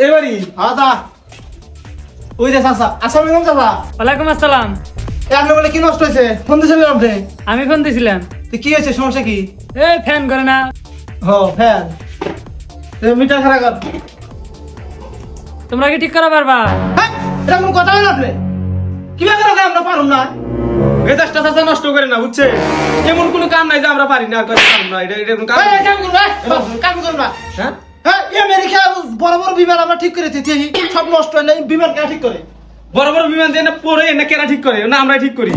এবারই দা ওই যে চাচা আসসালামু আলাইকুম চাচা। ওয়ালাইকুম আসসালাম। আপনি বলে কি নষ্ট হয়েছে? ফোন দিয়েছিলেন আপনি? আমি ফোন দিছিলাম। কি হয়েছে, সমস্যা কি? এই ফ্যান করে না। ফ্যান মিটার খারাপ কর। তোমরা কি ঠিক করা পারবা? এটা কোনো কথা হলো? আপনি কিভাবে করে আমরা পারুম না? মেজাজটা চাচা নষ্ট করে না, বুঝছে? এমন কোনো কাম নাই যে আমরা পারি না, কাম না। এটা কোনো কাম কাম করুন না। হ্যাঁ আমেরিকা বড় বড় বিমান আমরা ঠিক করে দিচ্ছি, সব নষ্ট হলে বিমান কেন ঠিক করে? বড় বড় বিমান দিয়ে না পরে না কেনা ঠিক করে না, আমরা ঠিক করি।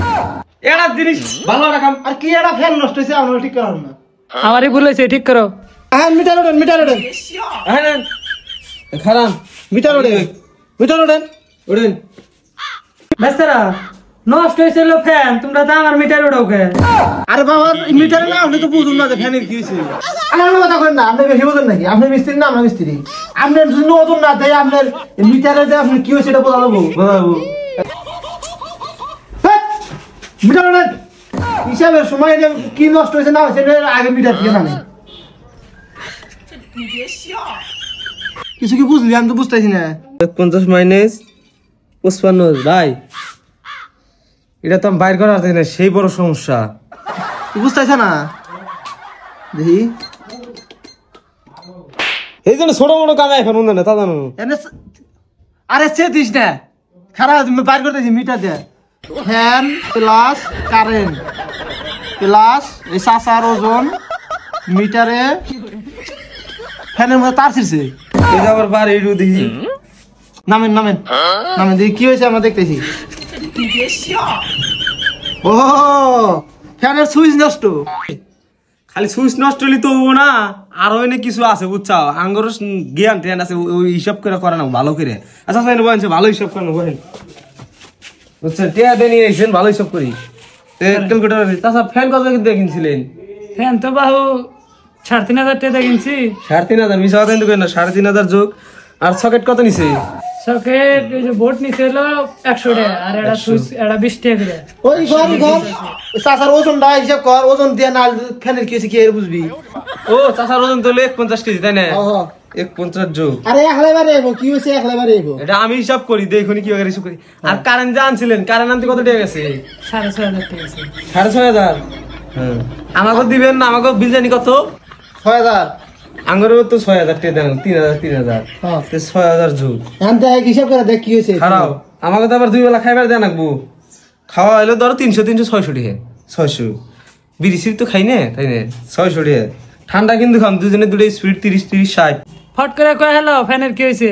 এটা জিনিস ভালো রাখাম। আর কি একটা ফ্যান নষ্ট হয়েছে আমরা ঠিক করার না। আমারই ভুল হয়েছে, ঠিক করো। হ্যাঁ মিটার ওঠেন, মিটার ওঠেন, হ্যাঁ খারাপ মিটার ওঠেন, মিটার ওঠেন, ওঠেন। বেচারা নষ্ট হয়েছিল ফ্যান, তোমরা তো আমার মিটার উঠাও কে? আরে বাবা মিটারে না আপনি তো বুঝুন না যে ফ্যানের কি হয়েছে। আমার কথা করেন না, আপনি বেশি বোঝেন নাকি? আপনি মিস্ত্রি না, আমরা মিস্ত্রি। আপনার জন্য ওজন না দেয় আপনার মিটারে যে আপনি কি হয়েছে এটা বোঝাবো বোঝাবো। মিটার ওঠেন, হিসাবের সময় কি নষ্ট হয়েছে না হয়েছে আগে মিটার দিয়ে জানেন। কিছু কি বুঝলি? আমি তো বুঝতেছি না। 50 মাইনাস 55 ভাই, এটা তো আমি বাইর করার না, সেই বড় সমস্যা। বুঝতেছে না দেখি। এই জন্য ছোট মোটো কামে এখন উন্নয়ন তা জানো। আরে সে দিস না, খারাপ বাইর করতেছি মিটার দিয়ে। ফ্যান প্লাস কারেন্ট প্লাস এই চাচার ওজন মিটারে ফ্যানের মধ্যে তার ছিড়ছে। এই আবার বার এইটু দেখি। নামেন নামেন নামেন দেখি কি হয়েছে আমরা দেখতেছি। ও ফ্যানের সুইচ নষ্ট। খালি সুইচ নষ্ট হলি তো না, আর ওইনে কিছু আছে বুঝছো, আঙ্গর জ্ঞান ট্রেন আছে, ওই হিসাব করে করা না ভালো করে। আচ্ছা সাইন বলেন ভালো হিসাব করে না বলেন, বুঝছেন? টিয়া দিয়ে নিয়ে এসেছেন, ভালো হিসাব করি। ক্যালকুলেটার তাছাড়া ফ্যান কত দিয়ে কিনছিলেন? ফ্যান তো বাহু 3,500 টাকা কিনছি। 3,500 মিশা কথা কিন্তু না, 3,500 যোগ। আর সকেট কত নিছে? সকেট এই যে বোর্ড নিছে হলো 100 টাকা, আর এটা সুইচ এটা 20 টাকা করে। ওই ঘর ঘর চাচার ওজনটা হিসাব কর, ওজন দিয়ে না ফ্যানের কি হয়েছে কি এর বুঝবি। ও চাচার ওজন তো 51 কেজি তাই না? 51 যোগ। আরে একলাই বারে এবো কি হয়েছে, একলাই বারে এবো। এটা আমি হিসাব করি, দেখুন কি করে হিসাব করি। আর কারেন্ট যা আনছিলেন, কারেন্ট আনতে কত টাকা গেছে? 6,500 টাকা গেছে। 6,500। হ্যাঁ আমাকে দিবেন না? আমাকে বিল জানি কত? 6,000। আঙ্গুরও তো 6,000 টাকা দেন, 3,000 6,000 যোগ। এখন দেখ হিসাব করে দেখ কি হয়েছে। খারাপ আমাকে তো আবার 2 বেলা খাইবার দেন রাখবো। খাওয়া হইলো ধরো 300 600 টাকা, 600 বিড়ি সিড়ি তো খাই না তাই না? 600 টাকা ঠান্ডা কিন্তু খাম, দুজনে দুটো স্পিড 30 60। ফট করে কয় হ্যালো ফ্যানের কি হয়েছে?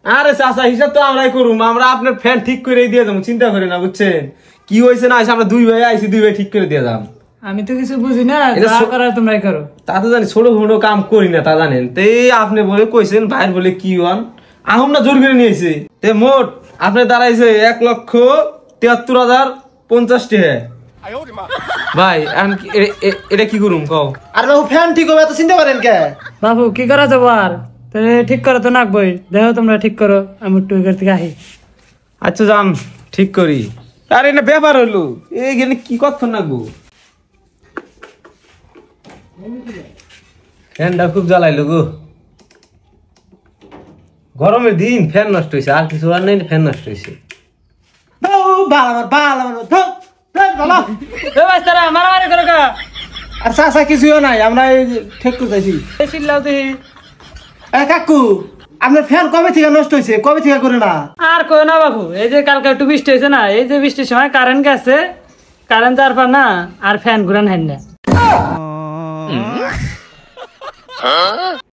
আরে চাচা হিসাব তো আমরাই করুম, আমরা আপনার ফ্যান ঠিক করে দিয়ে যাবো, চিন্তা করে না, বুঝছেন? কি হয়েছে না হয়েছে আমরা 2 ভাই আইছি, 2 ভাই ঠিক করে দিয়ে যাম। আমি তো কিছু বুঝি না, যা করার তোমরাই করো। তা তো জানি ছোট মোটো কাম করি না, তা জানেন। তে আপনি বলে কইছেন ভাইয়ের বলে কি ওয়ান আহম না জোর করে নিয়েছে। তে মোট আপনি দাঁড়াইছে 1,73,050 টাকা। ভাই এটা কি করুম কও? আর বাবু ফ্যান ঠিক হবে এত চিন্তা করেন কে? বাবু কি করা যাবো আর? তাহলে ঠিক করো তো নাকবই, দেখো তোমরা ঠিক করো, আমি একটু এখান থেকে আহি। আচ্ছা যাম ঠিক করি। আরে এটা ব্যাপার হলো এইখানে কি কতক্ষণ লাগবো? ফ্যানটা খুব জ্বালাইলো গো, গরমের দিন ফ্যান নষ্ট হয়েছে, আর কিছু আর নেই, ফ্যান নষ্ট হয়েছে। মারামারি করো কা? আর চাচা কিছুও নাই, আমরা ঠিক করতেছি। চিল্লাও দেখি। কাকু আপনার ফ্যান কবে থেকে নষ্ট হয়েছে, কবে থেকে করে না? আর কই না বাবু, এই যে কালকে একটু বৃষ্টি হয়েছে না, এই যে বৃষ্টির সময় কারেন্ট গেছে, কারেন্ট যাওয়ার পর না আর ফ্যান ঘুরান হয় না।